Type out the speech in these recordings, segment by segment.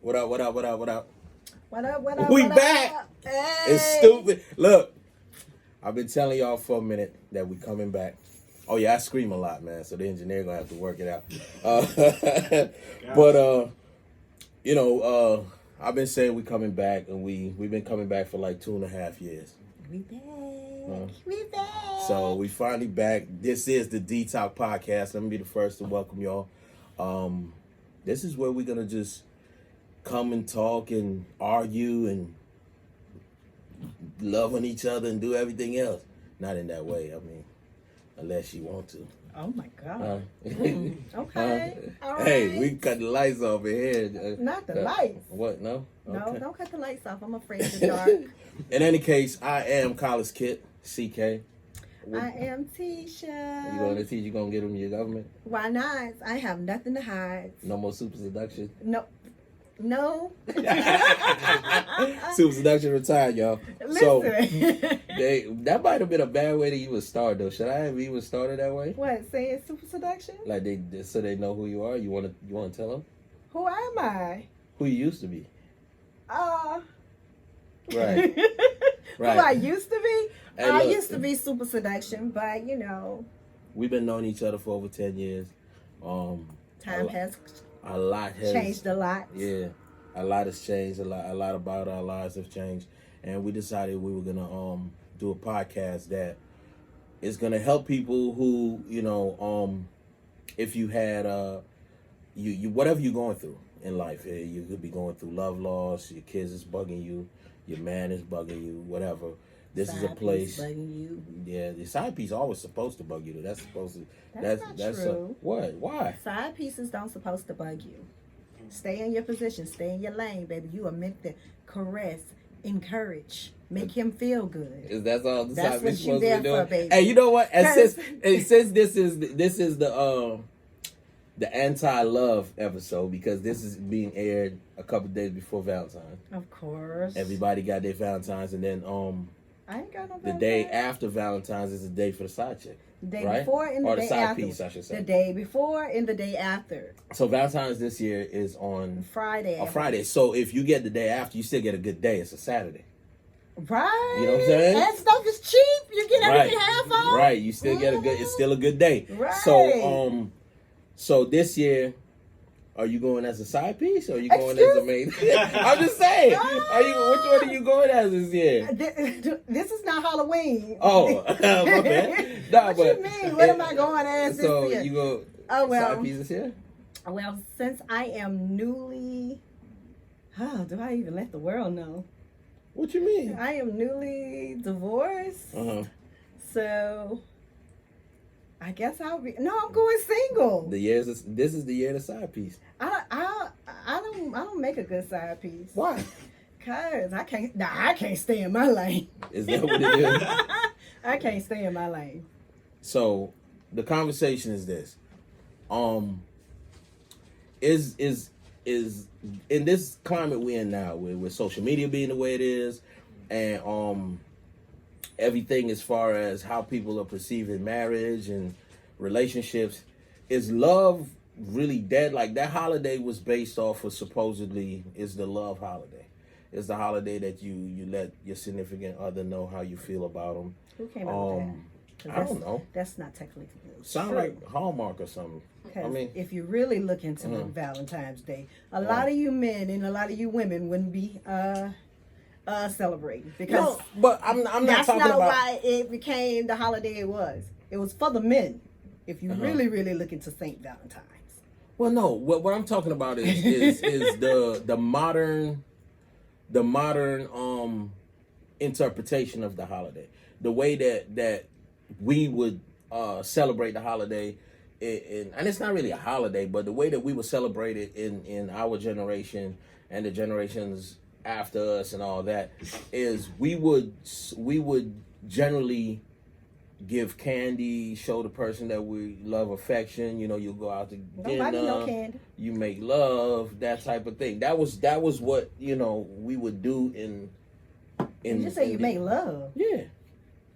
What up, what up, what up, what up? What up, what up, We what back. Up? Hey. It's stupid. Look, I've been telling y'all for a minute that we coming back. Oh yeah, I scream a lot, man, so the engineer gonna have to work it out. But I've been saying we coming back, and we've been coming back for like 2.5 years. We back. We back. So we finally back. This is the Detox podcast. Let me be the first to welcome y'all. This is where we're gonna just come and talk and argue and love on each other and do everything else. Not in that way, I mean, unless you want to. Oh my God. Okay. All right. Hey, we cut the lights off in here. Not the lights. What? No? No, don't cut the lights off. I'm afraid of the dark. In any case, I am College Kit, CK. I am Tisha. You going to teach? You going to get them your government? Why not? I have nothing to hide. No more super seduction? No. Super seduction retired, y'all. Listen. So that might have been a bad way to even start, though. Should I have even started that way? What, saying super seduction? Like so they know who you are. You want to tell them Who am I? who you used to be? Right. Right. Who I used to be? Hey, I look. used to be super seduction, but We've been knowing each other for over 10 years. time has A lot has changed a lot. Yeah, a lot has changed. A lot about our lives have changed, and we decided we were gonna do a podcast that is gonna help people who if you had you whatever you're going through in life. You could be going through love loss. Your kids is bugging you. Your man is bugging you. Whatever. This is a place. Bugging you. Yeah, the side piece always supposed to bug you. That's supposed to. That's not true. What? Why? Side pieces don't supposed to bug you. Stay in your position. Stay in your lane, baby. You are meant to caress, encourage, make him feel good. Is that's all the That's side what piece you supposed to there be doing? for, baby. Hey, you know what? And since this is the anti-love episode, because this is being aired a couple days before Valentine's. Of course. Everybody got their Valentine's, and then I ain't got no the day after Valentine's is the day for the side chick. The day right? before and the or day the side after. piece, I should say. The day before and the day after. So Valentine's this year is on Friday. A Friday. So if you get the day after, you still get a good day. It's a Saturday. Right. You know what I'm saying? That stuff is cheap. You get everything half off. Right. You still get it's still a good day. Right. So this year, are you going as a side piece or are you going as a main? I'm just saying. No. Which one are you going as this year? This is not Halloween. Oh, my bad. Nah, what but you mean? What am I going as this so year? you go side piece this year? Well, since I am newly, do I even let the world know? What you mean? I am newly divorced. So I guess I'm going single. This is the year of the side piece. I don't make a good side piece. Why? Cause I can't stay in my lane. Is that what it is? I can't stay in my lane. So the conversation is this. Is in this climate we're in now, with social media being the way it is, and everything as far as how people are perceiving marriage and relationships, is love really dead? Like, that holiday was based off of, supposedly, is the love holiday. It's the holiday that you let your significant other know how you feel about them. Who came up with that? I don't know. That's not technically Sound true. like Hallmark or something. I mean, if you really look into Valentine's Day, a lot of you men and a lot of you women wouldn't be celebrating, because no, but I'm not that's talking not about why it became the holiday it was. It was for the men. If you really look into Saint Valentine's. Well, no. What I'm talking about is the modern interpretation of the holiday. The way that we would celebrate the holiday, and it's not really a holiday, but the way that we would celebrate it in our generation and the generations after us and all that, is we would generally give candy, show the person that we love affection. You go out to dinner, no candy. You make love, that type of thing. That was what we would do in. You just say you make love. Yeah.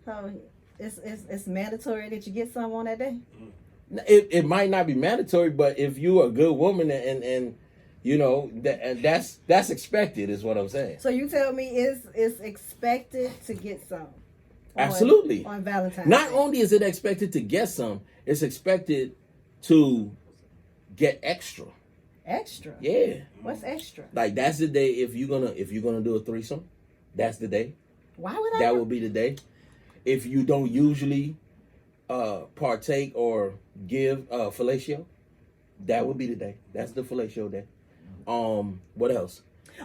So it's mandatory that you get some on that day. It might not be mandatory, but if you're a good woman and You know, and that's expected, is what I'm saying. So you tell me it's expected to get some. Absolutely. On Valentine's Not Day. only is it expected to get some, it's expected to get extra. Extra. Yeah. What's extra? Like that's the day if you're gonna do a threesome, that's the day. Why would I? That will be the day. If you don't usually partake or give fellatio, that would be the day. That's the fellatio day. What else?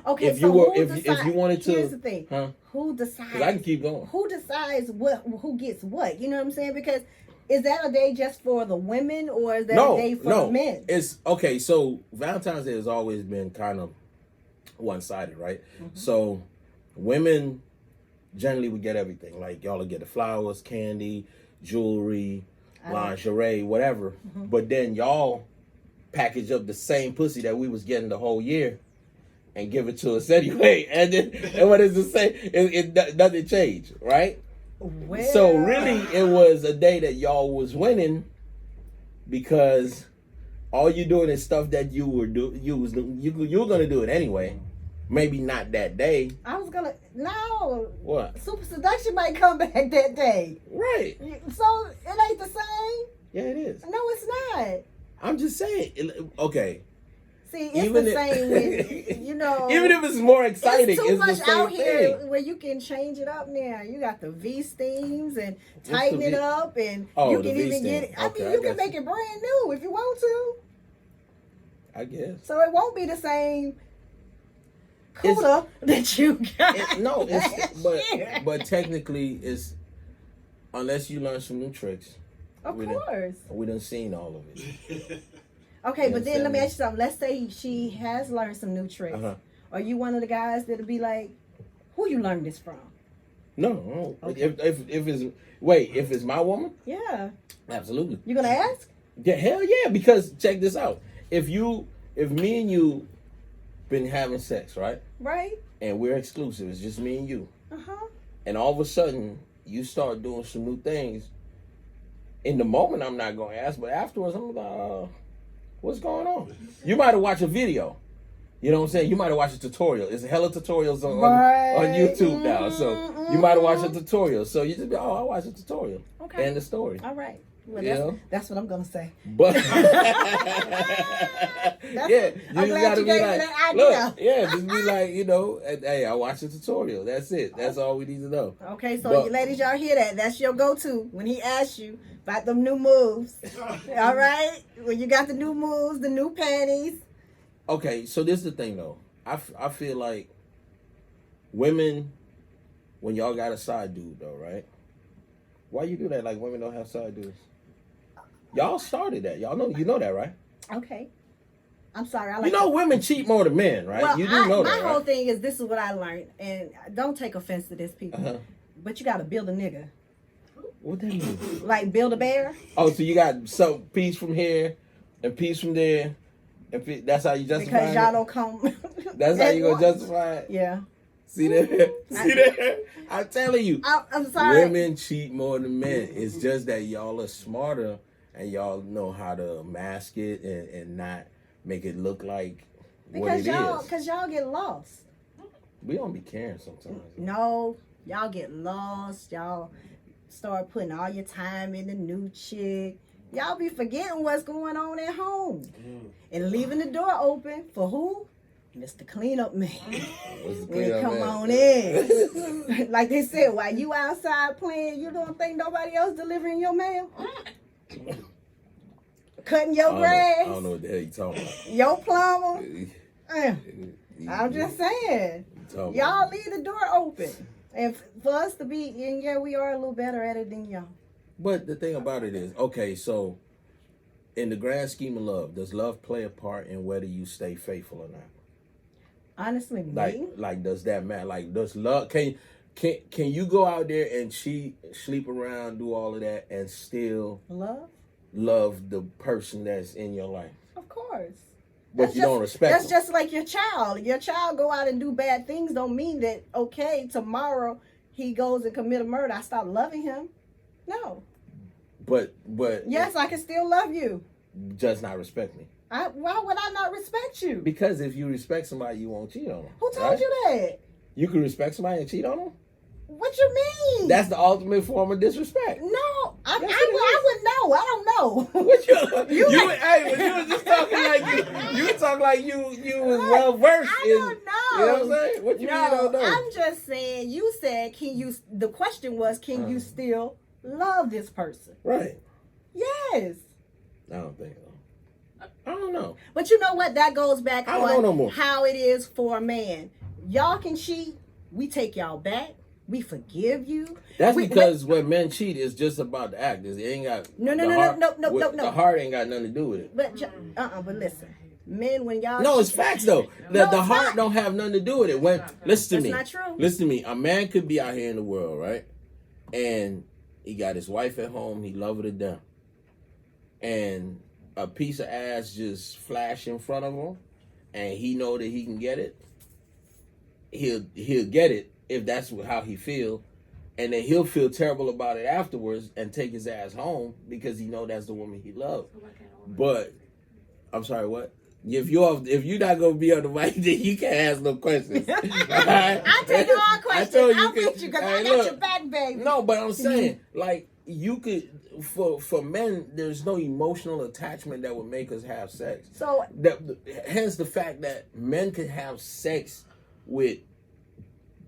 Okay, If so you were, who if you wanted to, here's the thing. huh? Who decides? 'Cause I can keep going. Who decides who gets what? You know what I'm saying? Because is that a day just for the women or is that a day for the men? It's okay. So Valentine's Day has always been kind of one-sided, right? Mm-hmm. So women generally would get everything. Like y'all will get the flowers, candy, jewelry, lingerie, whatever. Mm-hmm. But then y'all package up the same pussy that we was getting the whole year and give it to us anyway. And then and what does it say? It doesn't change, right? Well, So really, it was a day that y'all was winning because all you doing is stuff that you were gonna do it anyway. Maybe not that day. I was gonna What? Super Seduction might come back that day. Right. So it ain't the same. Yeah, it is. No, it's not. I'm just saying. Okay. See, it's the same with, you know. Even if it's more exciting, it's too much the same out here thing. where you can change it up now. You got the V-steams and tighten the it V- up, and Oh, you the can even V-steam. get it. I Okay, mean, I you can got make it brand new if you want to. I guess. So it won't be the same cooler that you got. But technically, it's unless you learn some new tricks. Of course. We done seen all of it. Okay, You but then let me understand? ask you something. Let's say she has learned some new tricks. Uh-huh. Are you one of the guys that'll be like, who you learned this from? No. Okay. If it's my woman, Yeah. absolutely. You gonna ask? Yeah, hell yeah. Because check this out. If me and you been having sex, right? Right. And we're exclusive, it's just me and you. Uh-huh. And all of a sudden, you start doing some new things. In the moment, I'm not going to ask, but afterwards, I'm like, what's going on? You might have watched a video. You know what I'm saying? You might have watched a tutorial. There's a hella tutorials on YouTube now. So you might have watched a tutorial. So you just be, I watched a tutorial. Okay. And the story. All right. Well, Yeah. that's what I'm gonna say. But yeah, I'm glad you gave me that idea. look, yeah, just be like, hey, I watched a tutorial. That's it. That's all we need to know. Okay, so But- you ladies, y'all hear that? That's your go-to when he asks you about them new moves. All right, when you got the new moves, the new panties. Okay, so this is the thing though. I feel like women, when y'all got a side dude though, right? Why you do that? Like women don't have side dudes. Y'all started that. Y'all know you know that, right? Okay, I'm sorry. I like Women cheat more than men, right? Well, you do know my that, whole right? thing is this is what I learned, and don't take offense to this, people. Uh-huh. But you got to build a nigga, What that mean? like build a bear. Oh, so you got some piece from here and piece from there, and that's how you justify Because it? y'all don't come. That's how at you gonna once. justify it? Yeah. See that? See that? I'm telling you. I'm sorry. Women cheat more than men. It's just that y'all are smarter and y'all know how to mask it and not make it look like what it is. Because y'all get lost. We don't be caring sometimes. No, y'all get lost. Y'all start putting all your time in the new chick. Y'all be forgetting what's going on at home. And leaving the door open for who? Mr. Cleanup Man. When he come on in. Like they said, while you outside playing, you don't think nobody else delivering your mail? Cutting your grass? I don't know what the hell you talking about. Your plumber? I'm You just saying. talking Y'all about- leave the door open. And for us to be, and yeah, we are a little better at it than y'all. But the thing about it is, okay, so in the grand scheme of love, does love play a part in whether you stay faithful or not? Honestly, me? Like does that matter? Like does love can you go out there and cheat, sleep around, do all of that and still love the person that's in your life? Of course. But you don't respect That's them. just like your child. Your child go out and do bad things don't mean that, okay, tomorrow he goes and commit a murder. I stop loving him. No. But Yes, I can still love you. just not respect me. Why would I not respect you? Because if you respect somebody, you won't cheat on them. Who told you that? You can respect somebody and cheat on them? What you mean? That's the ultimate form of disrespect. No, I wouldn't know. I don't know. What hey, when you was just talking like you talk like you was well versed. I don't know. You know what I'm saying? What you mean you don't know? I'm just saying. You said, can you? The question was, can you still love this person? Right. Yes. I don't think so. I don't know. But you know what? That goes back I don't know no more. how it is for a man. Y'all can cheat. We take y'all back. We forgive you. That's because when men cheat, it's just about the act. It ain't got no. The heart ain't got nothing to do with it. But but listen, men, when y'all no, it's facts though. The heart don't have nothing to do with it. When listen to me, that's not true. Listen to me. A man could be out here in the world, right? And he got his wife at home. He love her to death, and a piece of ass just flash in front of him, and he know that he can get it. He'll get it. If that's how he feel, and then he'll feel terrible about it afterwards and take his ass home because he know that's the woman he loves. But I'm sorry, what? If you're not gonna be on the mic, then you can't ask no questions. Right? I take all questions. I'm with you because I got your back, baby. No, but I'm saying like you could for men, there's no emotional attachment that would make us have sex. So hence the fact that men can have sex with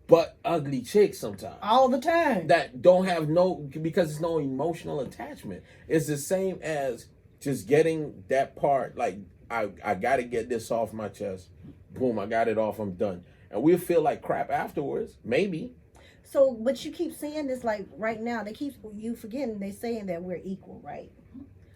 but ugly chicks sometimes. All the time. That don't have because it's no emotional attachment. It's the same as just getting that part, like, I got to get this off my chest. Boom, I got it off, I'm done. And we'll feel like crap afterwards, maybe. So, but you keep saying this, like, right now, you forgetting, they saying that we're equal, right?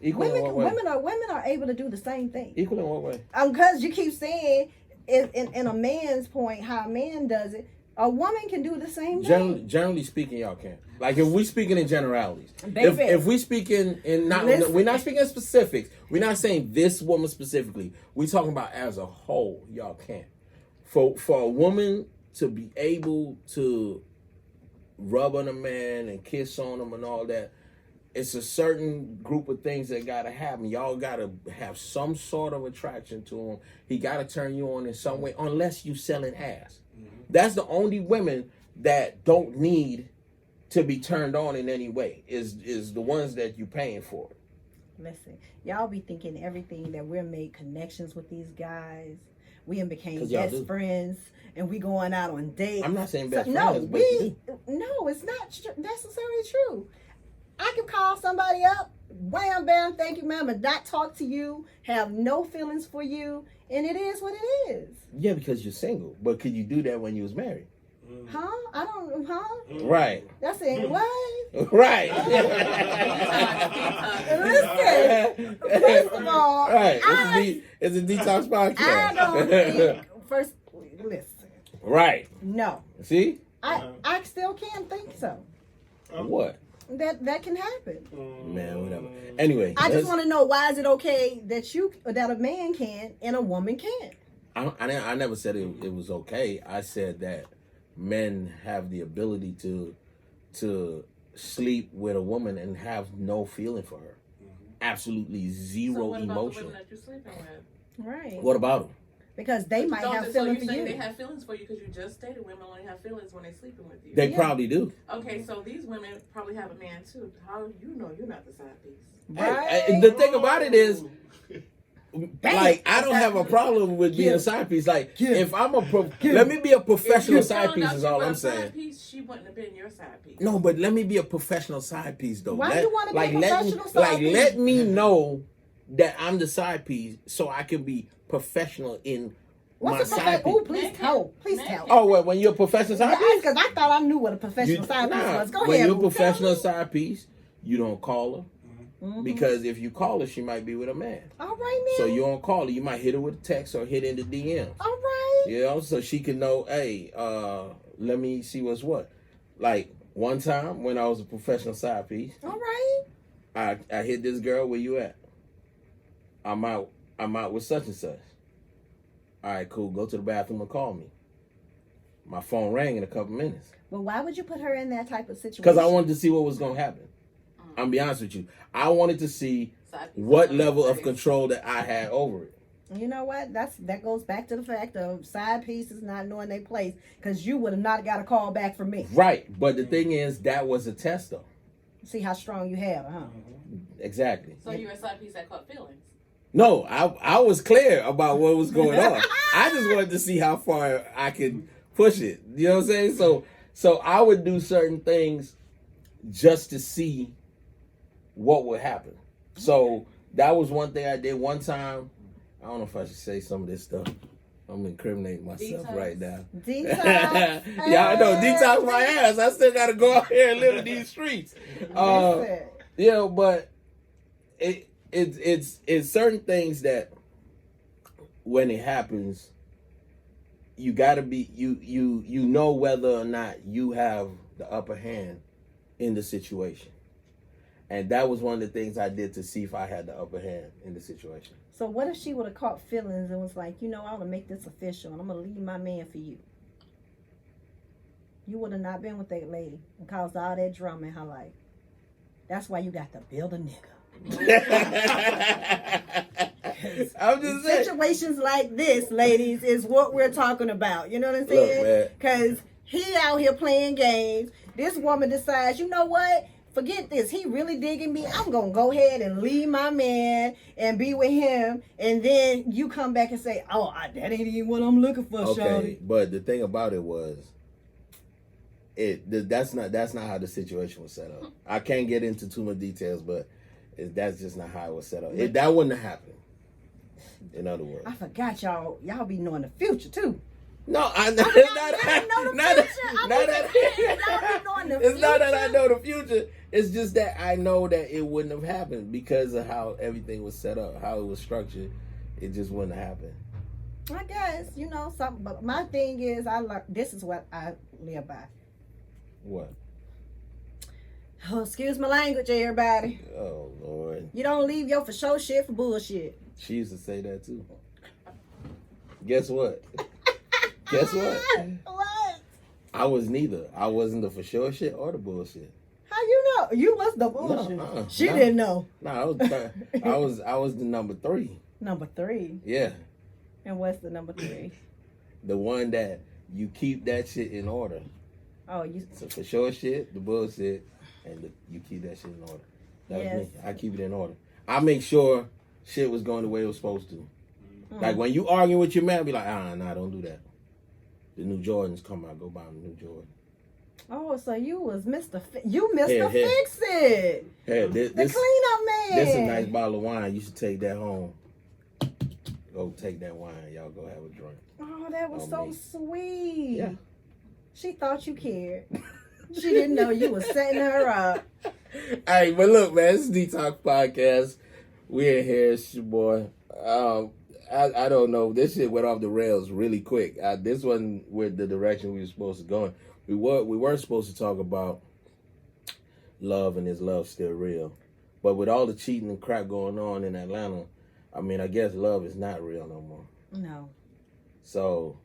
Equal in what way? Women are able to do the same thing. Equal in what way? Because you keep saying, in a man's point, how a man does it, a woman can do the same thing. Generally speaking, y'all can. Like if we speaking in generalities, baby. If we speaking in we're not speaking in specifics. We're not saying this woman specifically. We're talking about as a whole. Y'all can. For a woman to be able to rub on a man and kiss on him and all that, it's a certain group of things that gotta happen. Y'all gotta have some sort of attraction to him. He gotta turn you on in some way, unless you selling ass. That's the only women that don't need to be turned on in any way is the ones that you paying for. Listen, y'all be thinking everything that we're made connections with these guys. We became best friends and we going out on dates. I'm not saying best friends. No, it's not necessarily true. I can call somebody up, wham, bam, thank you, ma'am, but not talk to you, have no feelings for you, and it is what it is. Yeah, because you're single. But could you do that when you was married? Huh? I don't, Right. That's it. What? Right. Listen, first of all, right. It's a detox podcast. I don't think, listen. Right. No. See? I still can't think so. What? That can happen. Man, whatever. Anyway, I just want to know, why is it okay that a man can and a woman can't? I never said it was okay. I said that men have the ability to sleep with a woman and have no feeling for her. Absolutely zero emotion. About the women that you're sleeping with? Right. What about them? Because they might have feelings for you. They have feelings for you because you just stated women only have feelings when they're sleeping with you. They probably do. Okay, so these women probably have a man too. How you know you're not the side piece? Right. The thing about it is, like, I don't have a problem with being a side piece. Like, if I'm let me be a professional side piece is all I'm saying. She wouldn't have been your side piece. No, but let me be a professional side piece though. Why do you want to be a professional side piece? Let me know that I'm the side piece so I can be professional in my side piece. Oh, please tell. Please tell. Oh, well, when you're a professional side piece? Because I thought I knew what a professional side piece was. Go ahead. When you're a professional side piece, you don't call her. Mm-hmm. Because if you call her, she might be with a man. All right, man. So you don't call her. You might hit her with a text or hit in the DM. All right. You know, so she can know, hey, let me see what's what. Like, one time when I was a professional side piece. All right. I hit this girl, where you at? I'm out with such and such. All right, cool. Go to the bathroom and call me. My phone rang in a couple minutes. Well, why would you put her in that type of situation? Because I wanted to see what was going to happen. I'm be honest with you. I wanted to see what level of control that I had over it. You know what? That goes back to the fact of side pieces not knowing their place, because you would have not got a call back from me. Right, but the thing is, that was a test, though. See how strong you have, huh? Exactly. So you're a side piece that caught feelings. No, I was clear about what was going on. I just wanted to see how far I could push it. You know what I'm saying? So I would do certain things just to see what would happen. So that was one thing I did one time. I don't know if I should say some of this stuff. I'm incriminating myself Detox. right now. Detox. Yeah, I know. Detox my ass. I still got to go out here and live in these streets. Listen. You know, but it's certain things that when it happens, you gotta be you know whether or not you have the upper hand in the situation. And that was one of the things I did to see if I had the upper hand in the situation. So what if she would have caught feelings and was like, you know, I want to make this official and I'm going to leave my man for you? You would have not been with that lady and caused all that drama in her life. That's why you got to build a nigga. I'm just saying. Situations like this, ladies, is what we're talking about. You know what I'm saying? Because he out here playing games. This woman decides, you know what? Forget this. He really digging me. I'm going to go ahead and leave my man and be with him. And then you come back and say, oh, that ain't even what I'm looking for, Okay, shawty. but the thing about it was, that's not how the situation was set up. I can't get into too much details, but that's just not how it was set up. That wouldn't have happened. In other words, I forgot y'all be knowing the future, too. no, it's not that I know the future. It's just that I know that it wouldn't have happened because of how everything was set up, how it was structured. It just wouldn't have happened. I guess, you know, something. But my thing is, this is what I live by. What? Oh, excuse my language, everybody. Oh, Lord. You don't leave your for sure shit for bullshit. She used to say that too. Guess what? Guess what? What? I was neither. I wasn't the for sure shit or the bullshit. How you know? You was the bullshit. No, she didn't know. No, I was the number 3. Number 3. Yeah. And what's the number 3? The one that you keep that shit in order. Oh, you. So for sure shit, the bullshit, and you keep that shit in order. That Yes. was me. I keep it in order. I make sure shit was going the way it was supposed to. Like when you arguing with your man, be like, nah, don't do that. The new Jordans come out, go buy the new Jordan. Oh, so you was Mr. Fix It. Hey, The cleanup man. This is a nice bottle of wine. You should take that home. Go take that wine. Y'all go have a drink. Oh, that was so me. sweet. Yeah. She thought you cared. She didn't know you was setting her up. Hey, but look, man, this is Detox Podcast. We in here. It's your boy. I don't know. This shit went off the rails really quick. This wasn't with the direction we were supposed to go in. We were supposed to talk about love and is love still real. But with all the cheating and crap going on in Atlanta, I mean, I guess love is not real no more. No. So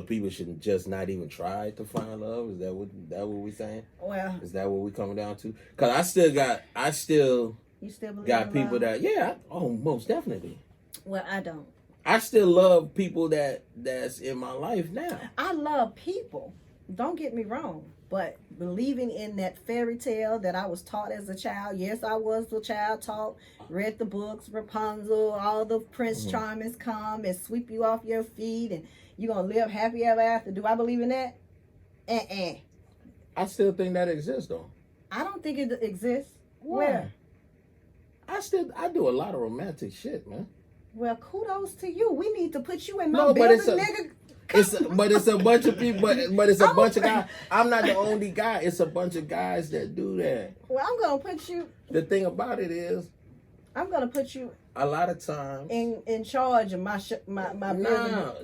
people should just not even try to find love. Is that what we saying? Well, Is that what we coming down to? Because I still you still believe got in people love? that most definitely. Well, I don't. I still love people that's in my life now. I love people. Don't get me wrong. But believing in that fairy tale that I was taught as a child. Yes, I was the child taught. Read the books, Rapunzel, all the Prince Charmings come and sweep you off your feet and you're going to live happy ever after. Do I believe in that? I still think that exists though. I don't think it exists. Why? Where? I do a lot of romantic shit, man. Well, kudos to you. We need to put you in my No, but building, it's a- nigga. It's a bunch of people, but it's a bunch of guys. I'm not the only guy. It's a bunch of guys that do that. Well, I'm gonna put you. The thing about it is, I'm gonna put you a lot of times. in charge of my building.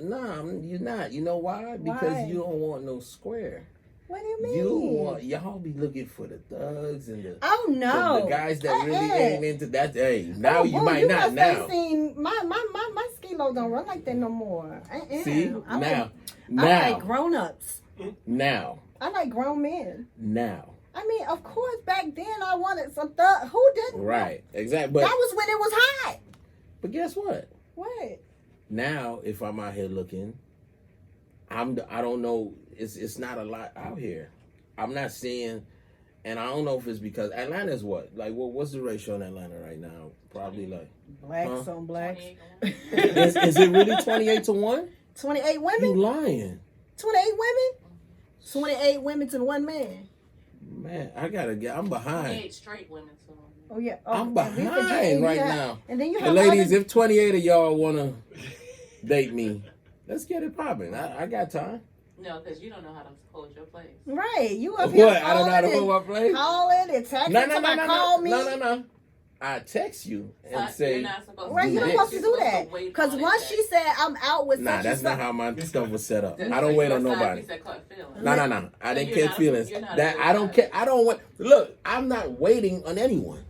Nah, you're not. You know why? Because Why? you don't want no square. What do you mean? Y'all be looking for the thugs and the Oh no, the guys that really ain't into that. Hey, now you boy, might not must now. ain't seen my skilo don't run like that no more. See I now, like grown ups. now. I like grown men. Now. I mean, of course, back then I wanted some thug. Who didn't? Right, exactly. But that was when it was hot. But guess what? What? Now, if I'm out here looking, I don't know. It's not a lot out here. I'm not seeing, and I don't know if it's because Atlanta's what? Like, what's the ratio in Atlanta right now? Probably like Blacks on blacks. is it really 28-1? 28 women? You lying? 28 women? 28 women to one man. Man, I gotta get. I'm behind. 28 straight women too. Oh yeah, I'm and we behind forgetting right you have- now. And then you And have ladies, other- if 28 of y'all wanna date me, let's get it popping. I got time. No, because you don't know how to hold your place. right, you up here What? I don't know how to calling hold my place. calling and texting. No, Somebody call me. No. I text you and say, You're not supposed Right, you're Do not supposed this. to do that. Because once she said I'm out with nah, such that's and not such. how my stuff was set up. Then I don't so wait your on side nobody. piece that caught feelings. No. I So didn't you're catch not- feelings. you're not a That good I don't guy. care. I don't want. Look, I'm not waiting on anyone.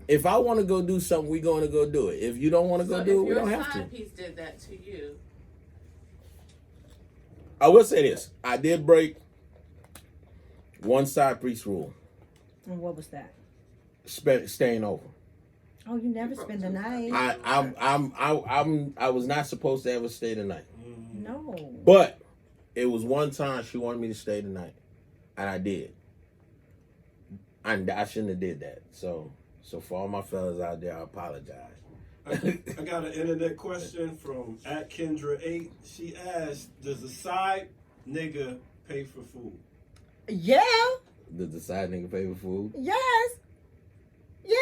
If I want to go do something, we're going to go do it. If you don't want to go So do it, if we don't your have to. side piece did that to you, I will say this: I did break one side piece rule. And what was that? Staying over. Oh, you never spend the night. I was not supposed to ever stay the night. No. But it was one time she wanted me to stay the night, and I did. And I shouldn't have did that. So for all my fellas out there, I apologize. I got an internet question from @Kendra8. She asked, "Does a side nigga pay for food?" Yeah. Does the side nigga pay for food? Yes. Yeah.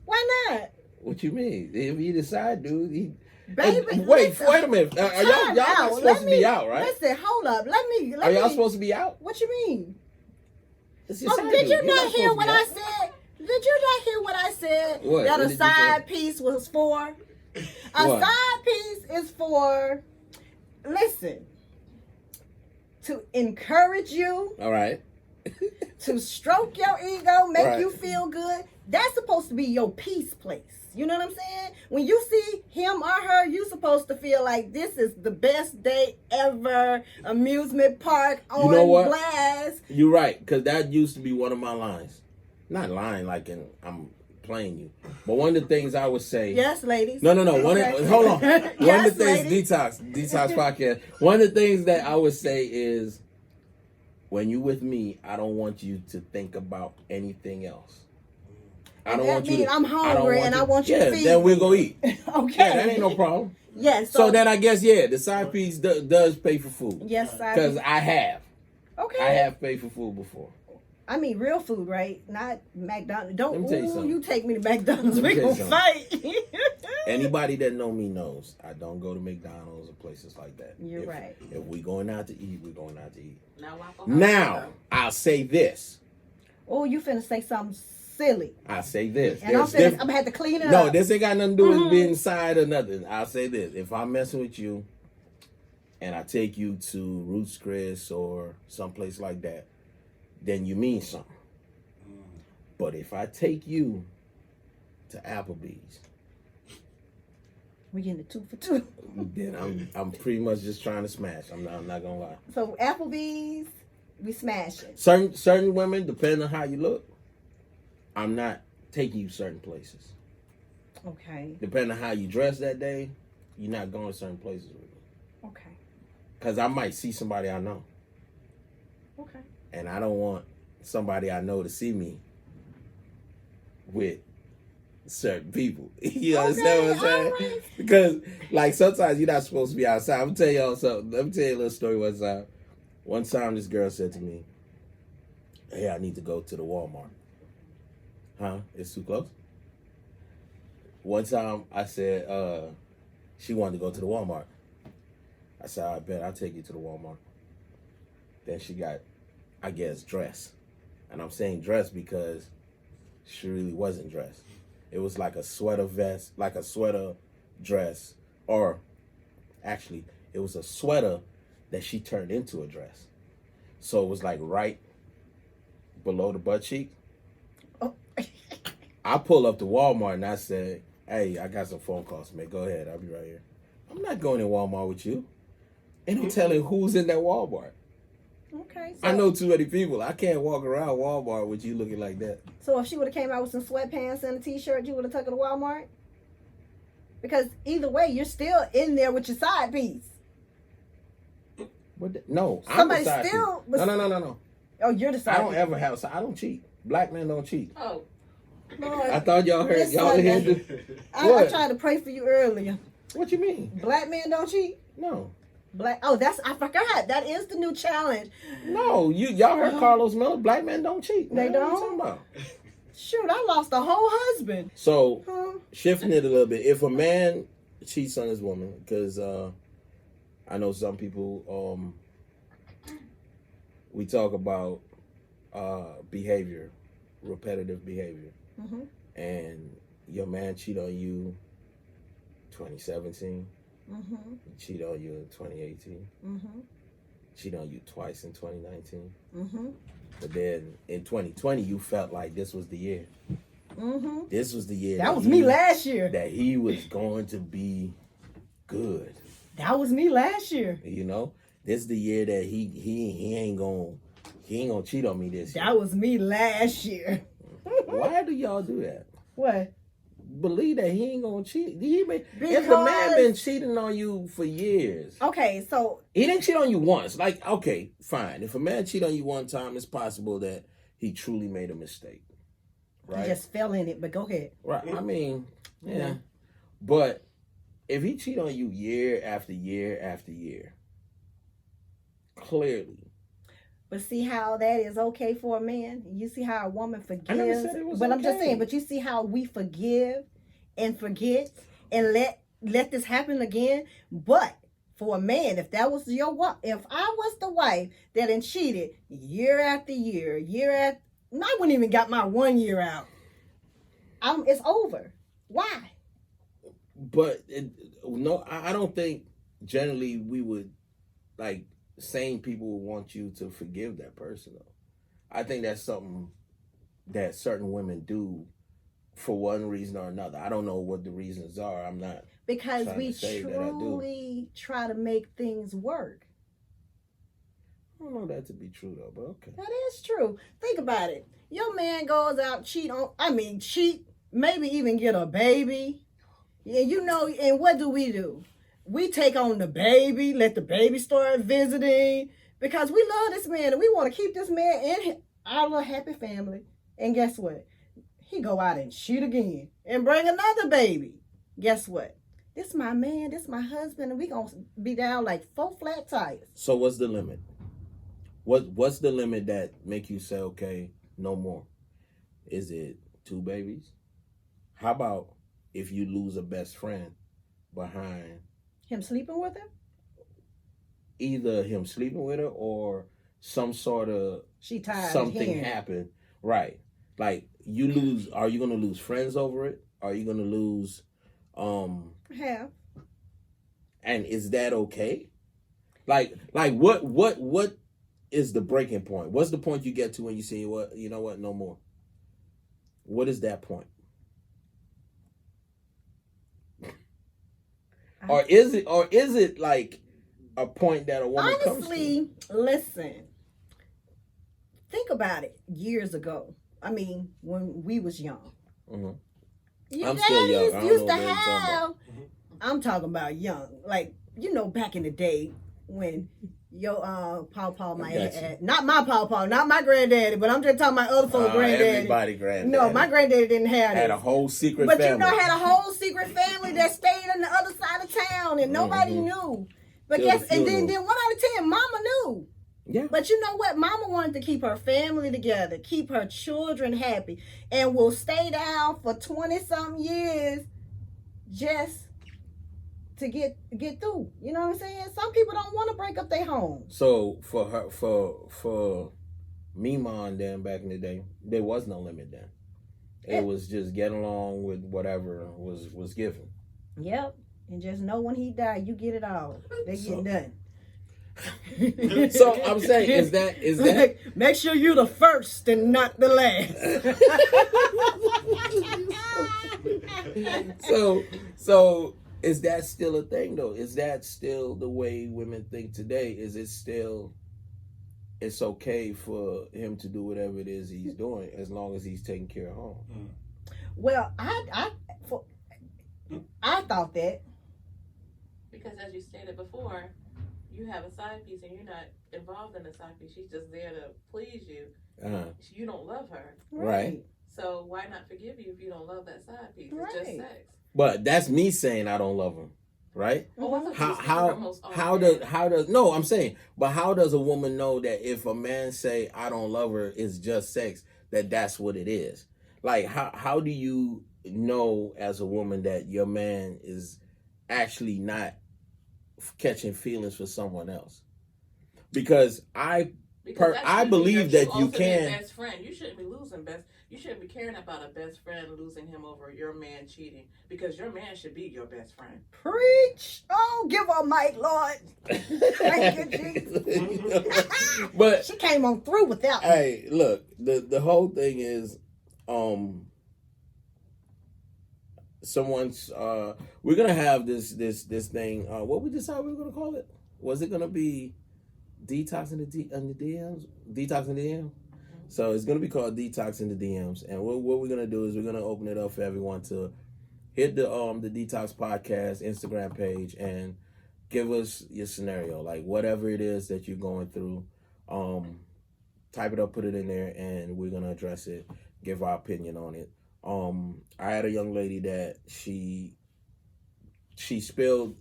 Why not? What you mean? If he decide, dude, he. Baby, Wait listen. a minute. Are y'all Time not out. supposed Let to me- be out, right? Listen, hold up. Let Are y'all me. supposed to be out? What you mean? It's your Oh, side did dude. you You're not supposed hear to what be I out. said? Did you not hear what I said? What? That What a did you side piece was for? A What? side piece is for, listen, to encourage you, All right. to stroke your ego, make Right. you feel good. That's supposed to be your peace place. You know what I'm saying? When you see him or her, you supposed to feel like this is the best day ever. Amusement park on know what? blast. You're right, because that used to be one of my lines. Not lying like I'm playing you, but one of the things I would say. Yes, ladies. No. Okay. Hold on. One Yes, of the things, ladies. Detox podcast. One of the things that I would say is, when you with me, I don't want you to think about anything else. I don't That want you mean to. I'm hungry and I want you to feed then we'll me. go eat. Okay. Yeah, that ain't no problem. Yes. So then I guess the side piece does pay for food. Yes, Because I have Okay. paid for food before. I mean real food, right? Not McDonald's. Let me tell you Ooh, something. you take me to McDonald's, Let me we tell you gonna fight. Anybody that know me knows I don't go to McDonald's or places like that. You're right. If we going out to eat, we're going out to eat. now Waffle House, Now, I'll say this. Oh, you finna say something silly. I'll say this. And I'm gonna have to clean it No, up. this ain't got nothing to do with being inside or nothing. I'll say this. If I'm messing with you and I take you to Ruth's Chris or someplace like that, then you mean something. But if I take you to Applebee's, We getting a 2 for 2. then I'm pretty much just trying to smash. I'm not gonna lie. So Applebee's, we smashing. Certain women, depending on how you look, I'm not taking you certain places. Okay. Depending on how you dress that day, you're not going to certain places with me. Okay. Because I might see somebody I know. Okay. And I don't want somebody I know to see me with certain people. You understand what I'm saying? all right. Because, like, sometimes you're not supposed to be outside. I'm going to tell y'all something. Let me tell you a little story one time. One time, this girl said to me, "Hey, I need to go to the Walmart." Huh? It's too close? One time, I said, she wanted to go to the Walmart. I said, I bet I'll take you to the Walmart. Then she got, I guess, dressed. And I'm saying dressed because she really wasn't dressed. It was like a sweater vest, like a sweater dress. Or actually, it was a sweater that she turned into a dress. So it was like right below the butt cheek. Oh. I pull up to Walmart and I said, "Hey, I got some phone calls to make. Go ahead, I'll be right here." I'm not going to Walmart with you. Ain't no telling who's in that Walmart. Okay. I know too many people. I can't walk around Walmart with you looking like that. So if she would have came out with some sweatpants and a t-shirt, you would have took her to Walmart? Because either way, you're still in there with your side piece. No, Somebody I'm the side still piece. was- No. Oh, you're the side I don't piece. ever have. I don't cheat. Black men don't cheat. Oh, Lord, I thought y'all heard. This Y'all Sunday. heard the, I what? tried to pray for you earlier. What you mean? Black men don't cheat. No. I forgot. That is the new challenge. No, y'all heard Carlos Miller. Black men don't cheat. They Man. What you don't? talking about? Shoot, I lost a whole husband. So Huh? shifting it a little bit. If a man cheats on his woman, because I know some people, we talk about behavior, repetitive behavior, Mm-hmm. and your man cheat on you 2017, Mm-hmm. cheat on you in 2018, Mm-hmm. cheat on you twice in 2019, Mm-hmm. but then in 2020 you felt like this was the year. Mm-hmm. This was the year. That was me last year. That he was going to be good. That was me last year. You know, this is the year that he ain't gonna cheat on me this year. That was me last year. Why do y'all do that? What? Believe that he ain't gonna cheat. If the Because- man been cheating on you for years, Okay, so he didn't cheat on you once. Like, okay, fine. If a man cheat on you one time, it's possible that he truly made a mistake. I Right? just fell in it, but go ahead. Right. I mean, yeah. Yeah. But if he cheat on you year after year after year, clearly. But see how that is okay for a man? You see how a woman forgives? I never said it was But I'm just okay. saying, but you see how we forgive and forget and let this happen again? But for a man, if that was your wife, if I was the wife that had cheated year after year, I wouldn't even got my 1 year out. It's over. Why? But no, I don't think generally we would, like, sane people would want you to forgive that person, though. I think that's something that certain women do for one reason or another. I don't know what the reasons are. I'm not. Because Trying we to say that I do. truly try to make things work. I don't know that to be true, though, but okay. That is true. Think about it. Your man goes out, cheat, maybe even get a baby. Yeah, and what do? We take on the baby, let the baby start visiting, because we love this man and we want to keep this man in our little happy family. And guess what? He go out and cheat again and bring another baby. Guess what? This my man, this my husband, and we gonna be down like 4 flat tires. So what's the limit? What's the limit that make you say, okay, no more? Is it 2 babies? How about if you lose a best friend behind Him sleeping with her? either him sleeping with her or some sort of She tired of something hearing. happened? Right. Like you lose, are you gonna lose friends over it? Are you gonna lose Have. and is that okay? Like what is the breaking point? What's the point you get to when you say, you know what, no more? What is that point? Or is it like a point that a woman comes to? Honestly, listen. Think about it. Years ago, when we was young, Mhm. your I'm still young. I daddies don't used know to what you're talking have. about. I'm talking about young, like back in the day when your pawpaw might got you. have, not my pawpaw, not my granddaddy, but I'm just talking about other folks' granddaddy. Everybody granddaddy. No, my granddaddy didn't have had it. a whole secret But family. had a whole secret family that stayed on the other side of town and nobody Mhm. knew. But Till guess, the and then funeral. 1 out of 10, Mama knew. Yeah. But you know what? Mama wanted to keep her family together, keep her children happy, and will stay down for 20-something years just to get through. You know what I'm saying? Some people don't want to break up their home. So for her, for Mima and them back in the day, there was no limit then. It was just get along with whatever was given. Yep. And just know when he died, you get it all. They So- get done. So I'm saying, is that Make sure you're the first and not the last. so is that still a thing though? Is that still the way women think today? Is it still it's okay for him to do whatever it is he's doing as long as he's taking care of home? Well, I thought that. Because as you stated before, you have a side piece and you're not involved in the side piece. She's just there to please you. You don't love her. Right. So why not forgive you if you don't love that side piece? It's Right. just sex. But that's me saying I don't love him, right? Oh, I thought you How were speaking how for most all how men. does no? I'm saying, but how does a woman know that if a man say I don't love her, it's just sex, that's what it is? Like how do you know as a woman that your man is actually not catching feelings for someone else? Because I Because believe your that true you ultimate can. best friend. You shouldn't be losing best. You shouldn't be caring about a best friend losing him over your man cheating, because your man should be your best friend. Preach. Oh, give her a mic, Lord. Thank you, Jesus. But She came on through with that one. hey, look, the whole thing is, someone's we're gonna have this thing. What we decided we were gonna call it? Was it gonna be Detox in the DMs? Detox in the DM. So it's gonna be called Detox in the DMs, and what we're gonna do is we're gonna open it up for everyone to hit the Detox Podcast Instagram page and give us your scenario, like whatever it is that you're going through. Type it up, put it in there, and we're gonna address it, give our opinion on it. I had a young lady that she spilled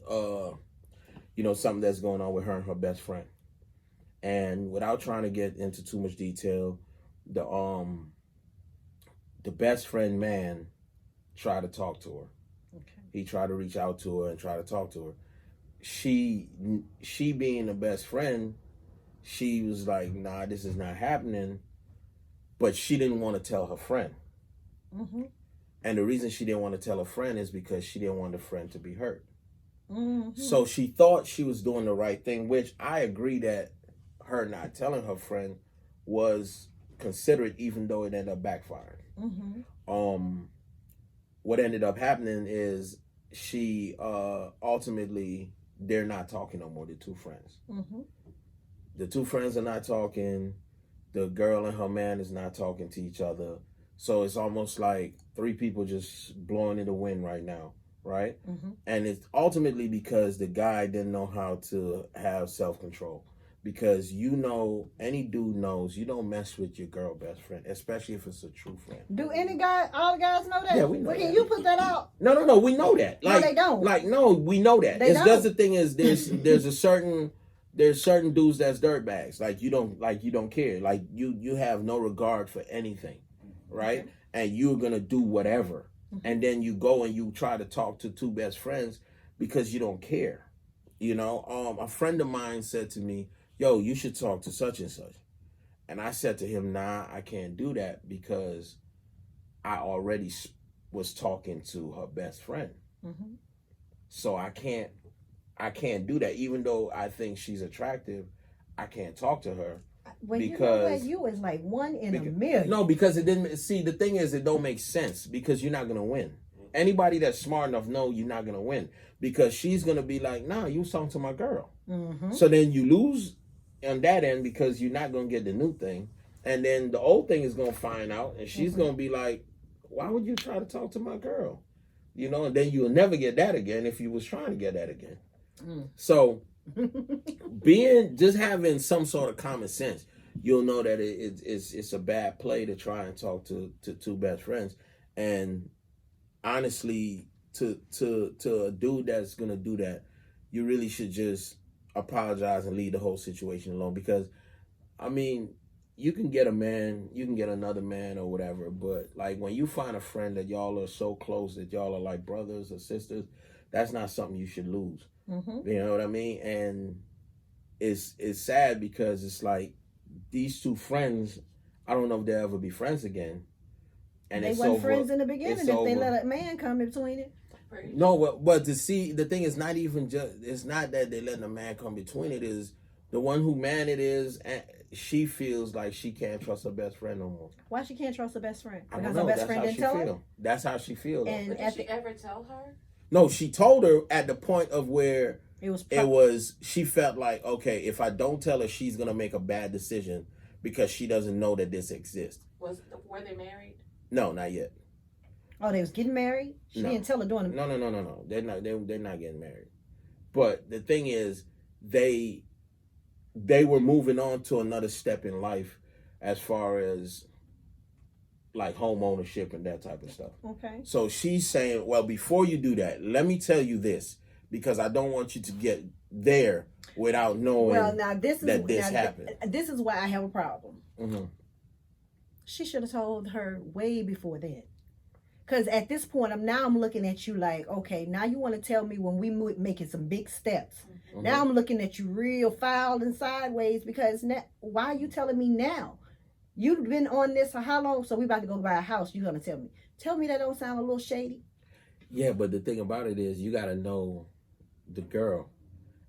something that's going on with her and her best friend. And without trying to get into too much detail, the best friend man tried to talk to her. Okay. He tried to reach out to her and try to talk to her. She being the best friend, she was like, nah, this is not happening. But she didn't want to tell her friend. Mm-hmm. And the reason she didn't want to tell her friend is because she didn't want the friend to be hurt. Mm-hmm. So she thought she was doing the right thing, which I agree that her not telling her friend was considerate, even though it ended up backfiring. Mm-hmm. What ended up happening is she ultimately, they're not talking no more, the two friends. Mm-hmm. The two friends are not talking. The girl and her man is not talking to each other. So it's almost like three people just blowing in the wind right now, right? Mm-hmm. And it's ultimately because the guy didn't know how to have self-control. Because any dude knows you don't mess with your girl best friend, especially if it's a true friend. Do all the guys know that? Yeah, we know Well, can that. you put that out? No, we know that. No, they don't. No, we know that. They It's just the thing is there's certain dudes that's dirtbags. Like you don't care. Like you have no regard for anything, right? Okay. And you're gonna do whatever. Mm-hmm. And then you go and you try to talk to two best friends because you don't care. A friend of mine said to me, yo, you should talk to such and such. And I said to him, nah, I can't do that because I already was talking to her best friend. Mm-hmm. So I can't do that. Even though I think she's attractive, I can't talk to her. Well, because you is like one in a million. No, because it didn't. See, the thing is, it don't make sense because you're not gonna win. Anybody that's smart enough know you're not gonna win because she's gonna be like, nah, you was talking to my girl. Mm-hmm. So then you lose on that end because you're not gonna get the new thing, and then the old thing is gonna find out, and she's gonna be like, why would you try to talk to my girl? And then you'll never get that again if you was trying to get that again. So having some sort of common sense, you'll know that it's a bad play to try and talk to two best friends. And honestly, to a dude that's gonna do that, you really should just apologize and leave the whole situation alone. Because I mean, you can get a man, you can get another man or whatever, but like when you find a friend that y'all are so close that y'all are like brothers or sisters, that's not something you should lose. Mm-hmm. You know what I mean? And it's sad because it's like these two friends, I don't know if they'll ever be friends again. And they weren't friends in the beginning if they let a man come in between it. No, but to see, the thing is not even just, it's not that they're letting a man come between it, is the one who man it is, and she feels like she can't trust her best friend no more. Why she can't trust her best friend? I Because don't know. her best That's friend how didn't she tell her? feel. That's how she feels. And But did she ever tell her? No, she told her at the point of where it was she felt like, okay, if I don't tell her, she's gonna make a bad decision because she doesn't know that this exists. Were they married? No, not yet. Oh, they was getting married? She No. didn't tell her during the... No. They're not getting married. But the thing is, they were moving on to another step in life as far as like home ownership and that type of stuff. Okay. So she's saying, well, before you do that, let me tell you this, because I don't want you to get there without knowing this happened. This is why I have a problem. Mm-hmm. She should have told her way before that. Because at this point, I'm looking at you like, okay, now you want to tell me when we making some big steps. Mm-hmm. Now I'm looking at you real foul and sideways, because why are you telling me now? You've been on this for how long? So we about to go buy a house. You're going to tell me. Tell me that don't sound a little shady? Yeah, but the thing about it is you got to know the girl.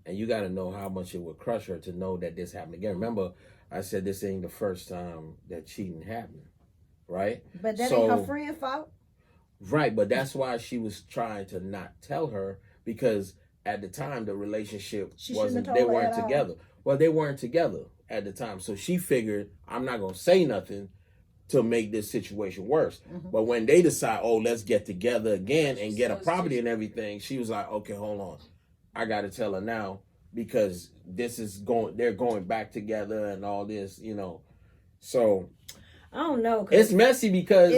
And you got to know how much it would crush her to know that this happened again. Remember, I said this ain't the first time that cheating happened, right? But that ain't her friend's fault. Right, but that's why she was trying to not tell her, because at the time the relationship they weren't together. Well, they weren't together at the time. So she figured, I'm not going to say nothing to make this situation worse. Mm-hmm. But when they decide, let's get together again and get a property and everything, she was like, okay, hold on. I got to tell her now, because they're going back together and all this, So I don't know. It's messy because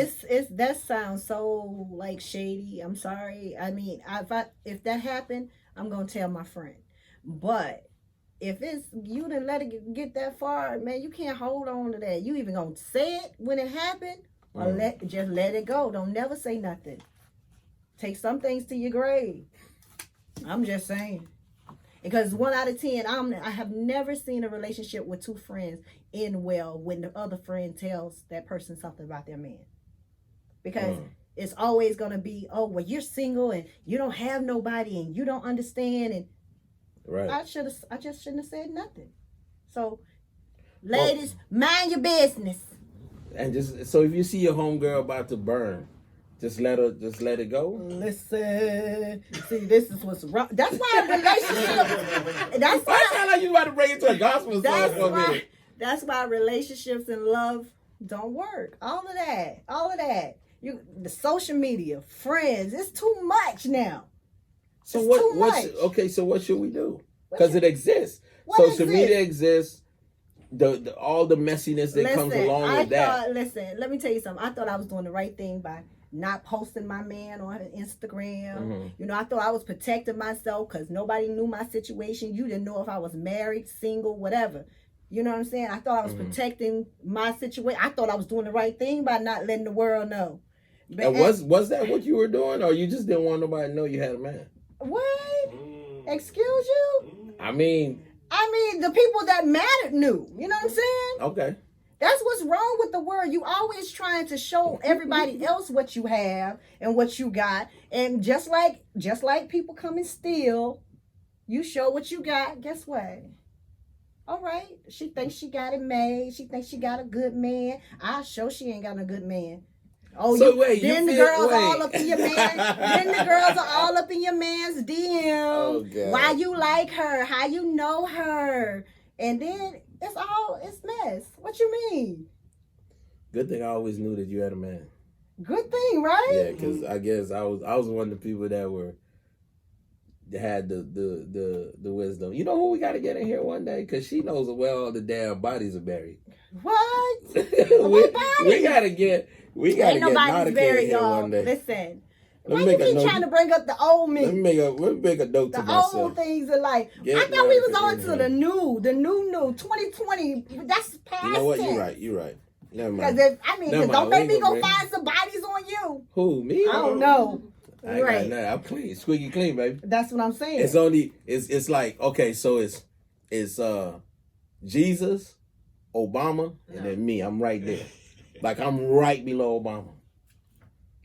that sounds so like shady. I'm sorry. I mean, if that happened, I'm gonna tell my friend. But if you didn't let it get that far, man, you can't hold on to that. You even gonna say it when it happened, or just let it go. Don't never say nothing. Take some things to your grave. I'm just saying. Because 1 out of 10, I have never seen a relationship with two friends end well when the other friend tells that person something about their man. Because it's always going to be, well, you're single and you don't have nobody and you don't understand. And right. I just shouldn't have said nothing. So, ladies, mind your business. And so if you see your homegirl about to burn, just let it go. Listen, see, this is what's wrong. That's why a relationship. That's why. I sound like you about to bring it to a gospel song for a minute. That's why relationships and love don't work. All of that. The social media, friends, it's too much now. So so what should we do? Because it exists. Social media exists. All the messiness that comes along with that. Listen, let me tell you something. I thought I was doing the right thing by not posting my man on Instagram. Mm-hmm. I thought I was protecting myself because nobody knew my situation. You didn't know if I was married, single, whatever. You know what I'm saying? I thought I was protecting my situation. I thought I was doing the right thing by not letting the world know. But was that what you were doing, or you just didn't want nobody to know you had a man? What? Excuse you? I mean, the people that mattered knew. You know what I'm saying? Okay. That's what's wrong with the world. You always trying to show everybody else what you have and what you got. And just like people come and steal, you show what you got. Guess what? All right. She thinks she got it made. She thinks she got a good man. I show she ain't got a good man. Oh, so the girls are all up in your man. Then the girls are all up in your man's DM. Oh, God. Why you like her? How you know her? And then it's mess. What you mean? Good thing I always knew that you had a man. Good thing, right? Yeah, because I guess I was one of the people that had the wisdom. You know who we got to get in here one day? Because she knows where all the damn bodies are buried. What? we gotta get nobody's buried, y'all. one day. Listen. Why you keep trying to bring up the old me? Let me make a note to myself. The old things in life. I thought we was on to the new 2020. That's past. You know what? Tense. You're right. Never mind. Because don't make me go find some bodies on you. Who, me? I don't know. I ain't got nothing. I'm clean, squeaky clean, baby. That's what I'm saying. It's like, okay, so it's Jesus, Obama, and then me. I'm right there. Like I'm right below Obama.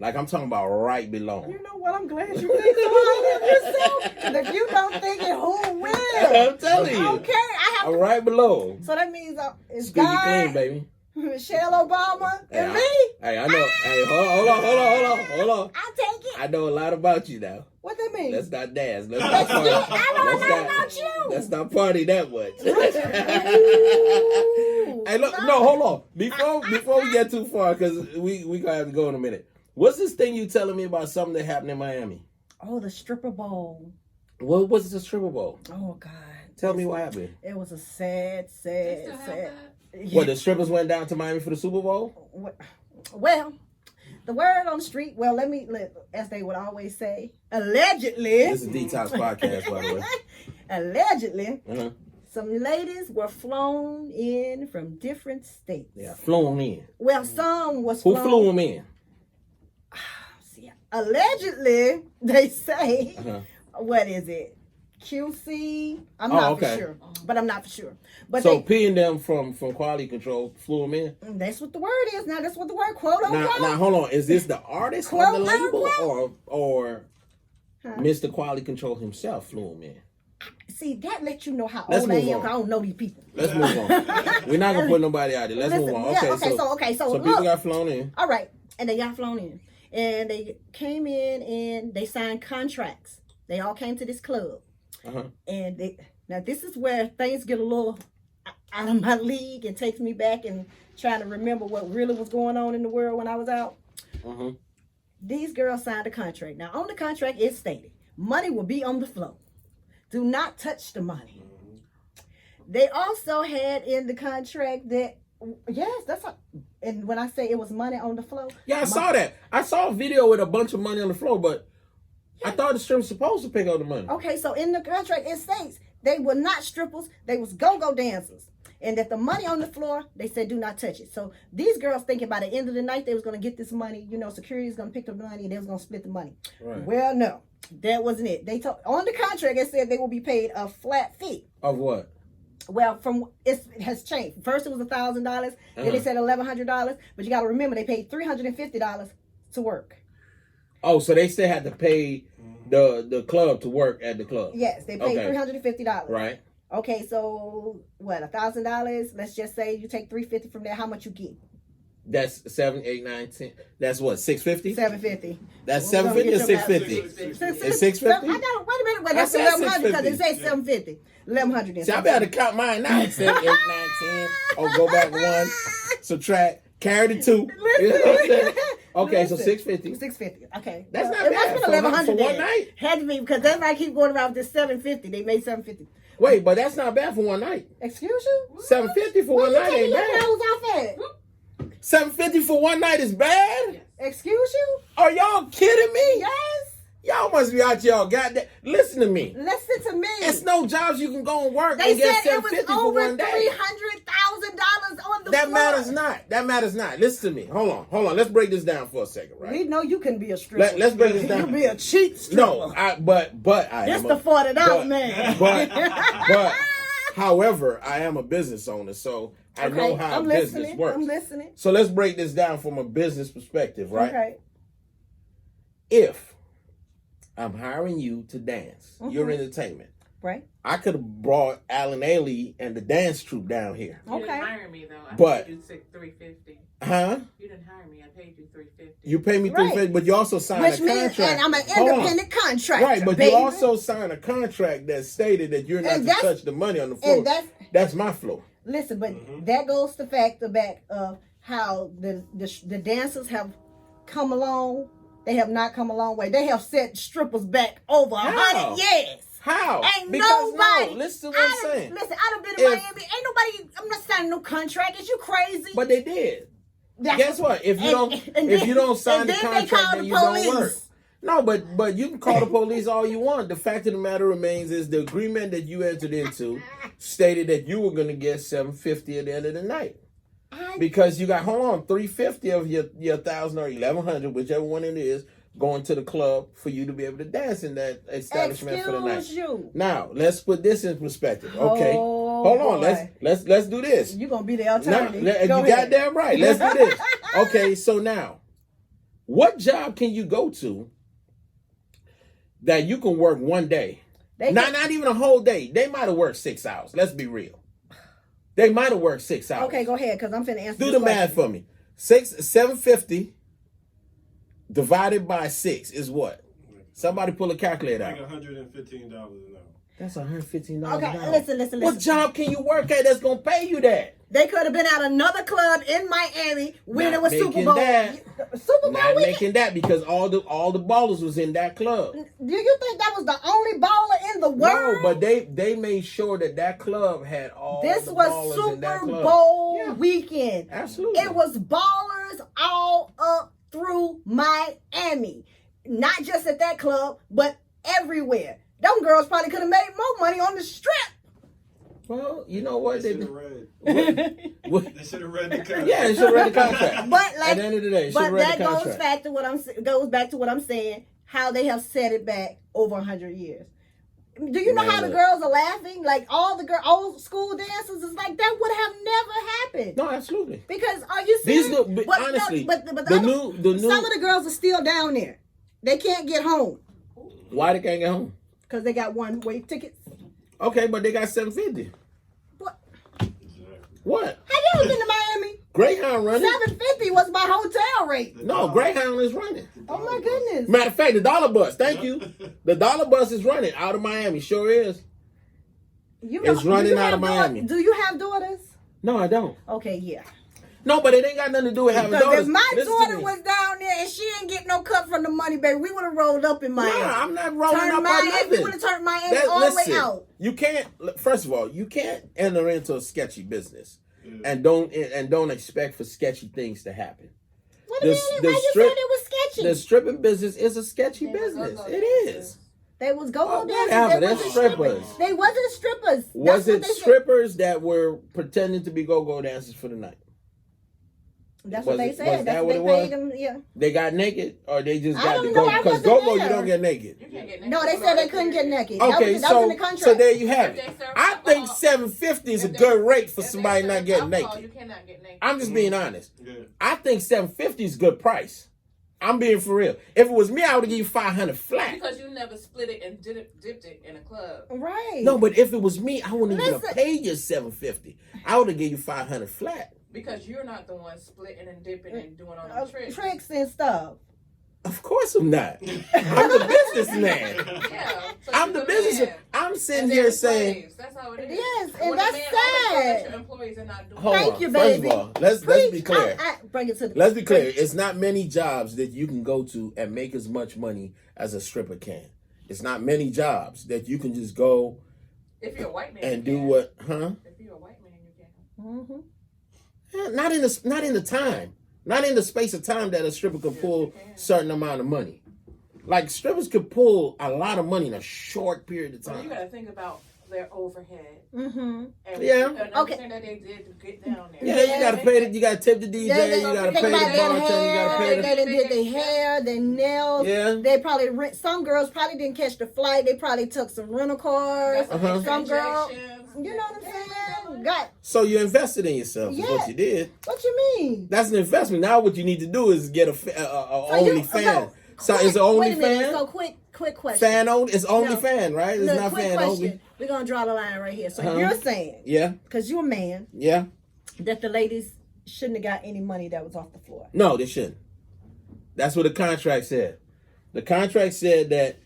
Like I'm talking about right below. You know what? I'm glad you think so highly of yourself. If you don't think it, who will? I'm telling you. Okay, I'm right below. So that means it's squeaky God, clean, baby. Michelle Obama, and me. Hey, I know. Hey, hold on. I'll take it. I know a lot about you now. What that mean? Let's not dance. Let's not not party. I know a lot about you. Let's not party that much. Hey, look, no, hold on. Before we get too far, because we gonna have to go in a minute. What's this thing you telling me about something that happened in Miami? Oh, the stripper bowl. What was the stripper bowl? Oh God. Tell me what happened. It was a sad. They still have that? What, the strippers went down to Miami for the Super Bowl? Well, the word on the street, as they would always say, allegedly. This is a Detox podcast, by the way. Allegedly, Uh-huh. some ladies were flown in from different states. Yeah, flew them in. Well, some was Who flown. flew them in? See, allegedly, they say, Uh-huh. what is it? QC? I'm Oh, not okay. for sure. But I'm not for sure. But So P and them from quality control flew them in. that's what the word is. Now, that's what the word, quote Now, unquote. hold on. Is this the artist Quote, of the label, unquote. or Huh? Mr. Quality Control himself flew them in? See, that lets you know how Let's old I move am. on. 'Cause I don't know these people. Let's move on. We're not gonna put nobody out there. Let's Listen, move on. yeah, Okay, so so people look. got flown in. All right, and they got flown in, and they came in and they signed contracts. They all came to this club, Uh-huh. and now this is where things get a little out of my league and takes me back and trying to remember what really was going on in the world when I was out. Uh-huh. These girls signed a contract. Now on the contract it stated money will be on the floor. Do not touch the money. They also had in the contract that yes, that's a, and when I say it was money on the floor, Yeah, I saw that. I saw a video with a bunch of money on the floor, but I thought the strip was supposed to pick up the money. okay, so in the contract it states they were not strippers, they was go-go dancers. And that the money on the floor, they said do not touch it. So these girls thinking by the end of the night they was gonna get this money, security is gonna pick up the money and they was gonna split the money. Right. Well, no, that wasn't it. They told on the contract it said they will be paid a flat fee. Of what? Well, it has changed. First it was $1,000, then they said $1,100, but you got to remember they paid $350 to work. Oh, so they still had to pay the club to work at the club. Yes, they paid $350. Right. Okay, so what? $1,000. Let's just say you take $350 from there. How much you get? That's 7, 8, 9, 10. That's what, $650? $750. That's We're gonna $750 or get your $650? It's $650? I got wait a minute. Wait, that's I said $1,100 because it $650. says $750. $1,100. See, I better count mine now. 7, 8, 9, 10. Or go back 1, subtract, carry the 2. You know what I'm saying? Okay, so $650. $650. Okay. That's not it bad must have been for $1,100 one then. night. Had to be because that's why I keep going around with this $750. They made $750. Wait, but that's not bad for one night. Excuse you? $750 for one night ain't bad. bad. $750 for one night is bad? Excuse you? Are y'all kidding me? Yes. Y'all must be out y'all goddamn. Listen to me. Listen to me. It's no jobs you can go and work They and get said it was $750 for over one day. $300,000 on the That floor. matters not. That matters not. Listen to me. Hold on. Let's break this down for a second, right? We know you can be a stripper. Let's break this You down. can be a cheap stripper. No, but I It's am the $40 man. But however, I am a business owner, so I know how I'm business listening. works. I'm listening. So let's break this down from a business perspective, right? Okay. If I'm hiring you to dance, your Mm-hmm. entertainment, Right. I could have brought Alan Ailey and the dance troupe down here. You Okay. didn't hire me though. I But- paid you $350. Huh? You didn't hire me. I paid you $350. You pay me Right. $350, but you also signed Which a means, contract. and I'm an Hold on. independent contractor. Right, but baby. you also signed a contract that stated that you're not And to that's- touch the money on the floor. and That's my floor. Listen, but that goes to the back of how the dancers have come along. They have not come a long way. They have set strippers back over How? 100 years. How? Ain't Because nobody. no, listen to what I'm saying. Listen, I done been in If- Miami. Ain't nobody. I'm not signing no contract. Is you crazy? But they did. That's- Guess what? If you and- don't, and if then- you don't sign and the then they contract, call then the you don't police. work. No, but you can call the police all you want. The fact of the matter remains is the agreement that you entered into stated that you were going to get $750 at the end of the night. Because you got, hold on, $350 of your 1,000 or 1,100, whichever one it is, going to the club for you to be able to dance in that establishment for the night. Excuse you. Now, let's put this in perspective. Okay. Oh, Hold on, boy. let's do this. You gonna be the Now, attorney? you Go ahead. goddamn right. Let's do this. Okay, so now, what job can you go to that you can work one day? Not even a whole day. They might have worked 6 hours. Let's be real. They might have worked 6 hours. Okay, go ahead, because I'm finna answer. Do this the question. math for me. 750 divided by 6 is what? Somebody pull a calculator Like out. $115 an hour. That's $115 Okay, an hour. listen. What job can you work at that's gonna pay you that? They could have been at another club in Miami when Not it was Super making Bowl. that. Super Bowl Not weekend. making that because all the ballers was in that club. Do you think that was the only baller in the world? No, but they made sure that club had all This the was ballers in that Super club. Bowl Yeah. weekend. Absolutely. It was ballers all up through Miami. Not just at that club, but everywhere. Them girls probably could have made more money on the strip. Well, you know what? They They, should have read. what- They should have read the contract. yeah, they should have read the contract. But At like, the end of the day, they should but have read that the goes contract. back to what I'm saying. How they have set it back over 100 years. Do you know Man, how the look. girls are laughing? Like all the old school dances is like that would have never happened. No, absolutely. Because are you These serious? new, but honestly, but the other- new. some of the girls are still down there. They can't get home Why they can't get home? because they got one-way tickets. Okay, but they got $750. What? What? Have you ever been to Miami? Greyhound running? $750 was my hotel rate. No, Greyhound is running. Oh my goodness. Matter of fact, the dollar bus. Thank you. The dollar bus is running out of Miami. Sure is. It's running out of Miami. Do you have daughters? No, I don't. Okay, yeah. No, but it ain't got nothing to do with having Because daughters. if my Listen to daughter me. was down there and she ain't get no cut from the money, baby, we would have rolled up in Miami. Nah, I'm not rolling Turned up on Miami, we would nothing. have turned Miami all the way out. You can't. First of all, you can't enter into a sketchy business, and don't expect for sketchy things to happen. What a The- minute, the why you strip- said it was sketchy? The stripping business is a sketchy They were business. go-go It dancers. is. They was go-go Oh, dancers. whatever, They they're wasn't strippers. They wasn't strippers. Was That's what it they said. strippers that were pretending to be go-go dancers for the night? That's Was what they it- said. was That's that what they what it paid them. Yeah. They got naked, or they just I got don't to know, go I because wasn't go-go there. you don't get naked. You can't get No, they said they couldn't get naked. Okay, that was in the contract. so there you have If it. they serve I think alcohol- $750 is a If they- good rate for if they somebody serve not getting alcohol, naked. You cannot get naked. I'm just being honest. Yeah. I think $750 is a good price. I'm being for real. If it was me, I would give you $500 flat. Because you never split it and dipped it in a club. Right. No, but if it was me, I wouldn't even have Listen. paid you $750. I would have given you $500 flat. Because you're not the one splitting and dipping and doing all the tricks. Tricks and stuff. Of course I'm not. I'm the businessman. Yeah. So I'm she's the a businessman. man. I'm sitting And here they're saying, slaves. That's how it is. Yes, when and a that's man always know that sad. your employees are not doing hold Thank on. you, First baby. of all, let's be Preach. clear. I bring it to the. Let's be clear. It's not many jobs that you can go to and make as much money as a stripper can. It's not many jobs that you can just go If you're a white man, and you do can. what, huh? If you're a white man, you can. Mm-hmm. Not in the time. Not in the space of time that a stripper could pull certain amount of money. Like strippers could pull a lot of money in a short period of So you time. got to think about their overhead. Mm-hmm. And Yeah. And Okay. everything that they did to get down there. Yeah, you gotta pay you gotta tip the DJ, you gotta pay the bartender, you gotta pay They the did their hair, their nails. Yeah. They probably rent. Some girls probably didn't catch the flight. They probably took some rental cars. Got Uh-huh. Some girl, injections. you know what I'm saying? Got So you invested in yourself is Yes. what you did. what you mean? That's an investment. Now what you need to do is get a only fan. So it's an only wait a minute. fan? So quick question. Fan only? It's only No. fan, right? It's Look, not quick fan question. only. We're gonna draw the line right here. So Uh-huh. you're saying, Yeah, because you're a man, yeah. that the ladies shouldn't have got any money that was off the floor. No, they shouldn't. That's what the contract said. The contract said that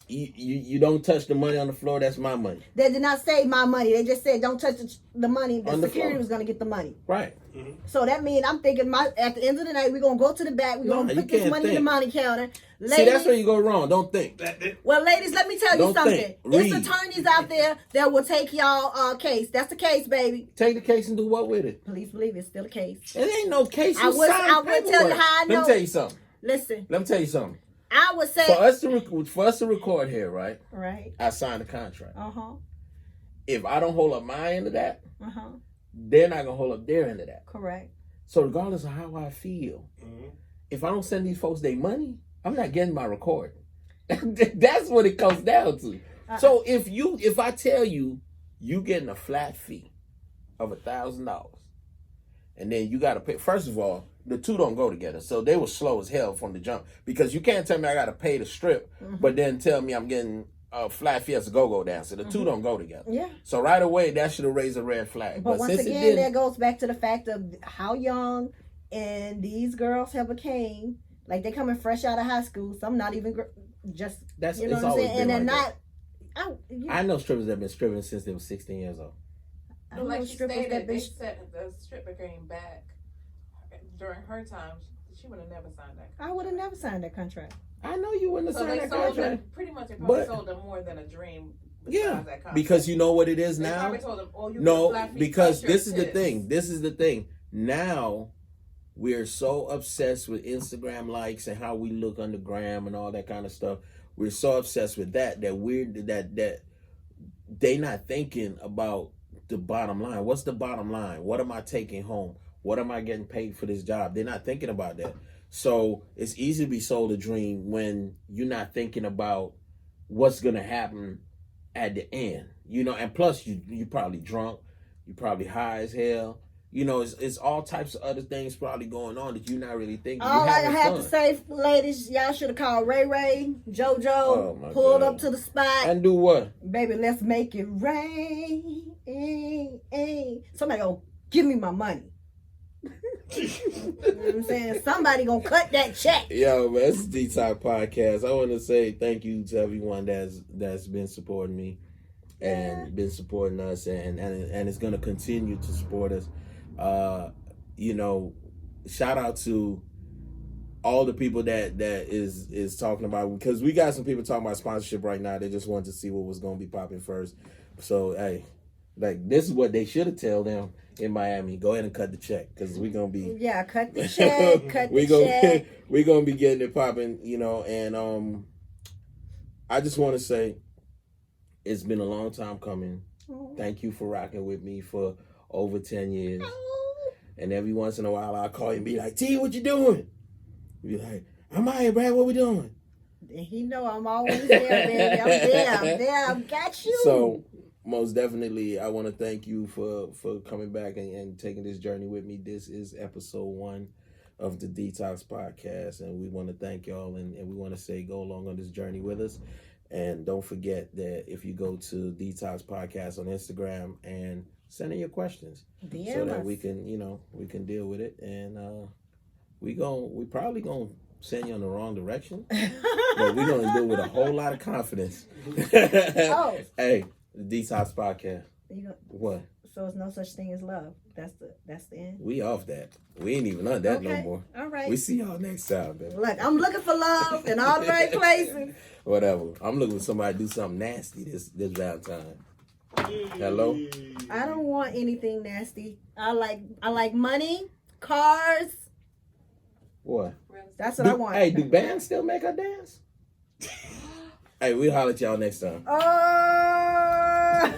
you don't touch the money on the floor. That's my money. They did not say my money. They just said don't touch the money. The On the security floor. was gonna get the money. Right. So that means I'm thinking at the end of the night we're gonna go to the back. We're No, gonna you put this can't money in the think. money counter. Ladies, See, that's where you go wrong. Don't think. well, ladies, let me tell you Don't something. think. It's Read. attorneys out there that will take y'all case. That's the case, baby. Take the case and do what with it? Please believe it's still a case. It ain't no case. I You will signed tell you paperwork. how I Let know. me tell you something. Listen, Let me tell you something. I would say For us to record here, right? right. I signed a contract. Uh-huh. If I don't hold up my end of that, Uh-huh. they're not gonna hold up their end of that. Correct. So regardless of how I feel, if I don't send these folks their money, I'm not getting my recording. That's what it comes down to. So if I tell you getting a flat fee of $1,000, and then you gotta pay. First of all, the two don't go together. So they were slow as hell from the jump, because you can't tell me I gotta pay the strip, but then tell me I'm getting a flat fee as a go-go dancer. The two don't go together. Yeah. So right away, that should have raised a red flag. But once since it again, didn't, that goes back to the fact of how young and these girls have became. Like they coming fresh out of high school. Some not even just That's you know it's what I'm always saying. And been they're like not. I know strippers that have been stripping since they were 16 years old. I But know like she strippers stated, that they been. set the became back during her time, she would have never signed that contract. I would have never signed that contract. I know you wouldn't have So signed they that sold contract. them, pretty much they probably But- sold them more than a dream. Yeah, That contract. because you know what it is They now? probably told them, oh, you No, get flat feet because t-shirt this is the tips. thing. This is the thing. Now we're so obsessed with Instagram likes and how we look on the gram and all that kind of stuff. We're so obsessed with that that they not thinking about the bottom line. What's the bottom line? What am I taking home? What am I getting paid for this job? They're not thinking about that. So it's easy to be sold a dream when you're not thinking about what's gonna happen at the end. You know, and plus you probably drunk, you probably high as hell. You know, it's all types of other things probably going on that you're not really thinking. All You're I having have fun. to say, ladies, y'all should have called Ray, JoJo, Oh, my pulled God. up to the spot. And do what? Baby, let's make it rain. Somebody go, give me my money. You know what I'm saying? Somebody gonna cut that check. Yo, man, it's the Detox Podcast. I want to say thank you to everyone that's been supporting me and been supporting us, and it's gonna continue to support us. You know, shout out to all the people that is talking about, because we got some people talking about sponsorship right now. They just wanted to see what was gonna be popping first. So hey, like this is what they should have told them in Miami. Go ahead and cut the check, because we're gonna be Cut the check, cut the check. We're gonna be getting it popping, you know. And I just want to say it's been a long time coming. Thank you for rocking with me for over 10 years. And every once in a while I'll call you and be like, T, what you doing? You be like, I'm out here, Brad, what we doing? And he know I'm always there, baby. I'm there. I've got you. So most definitely I want to thank you for coming back and taking this journey with me. This is episode 1 of the Detox Podcast, and we want to thank y'all, and we want to say go along on this journey with us. And don't forget that if you go to Detox Podcast on Instagram and send in your questions so that we can, you know, we can deal with it. And we probably gonna send you in the wrong direction, but we're gonna do it with a whole lot of confidence. Hey, the Detox Podcast. What? So it's no such thing as love. That's the end. We off that. We ain't even on that no more. All right. We see y'all next time, man. Look, I'm looking for love in all the right places. Whatever. I'm looking for somebody to do something nasty this Valentine. Hello? I don't want anything nasty. I like money, cars. What? That's what I want. Hey, do bands still make her dance? Hey, we'll holler at y'all next time. Oh,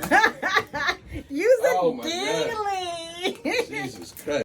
use a Oh, my God. dingly. Jesus Christ.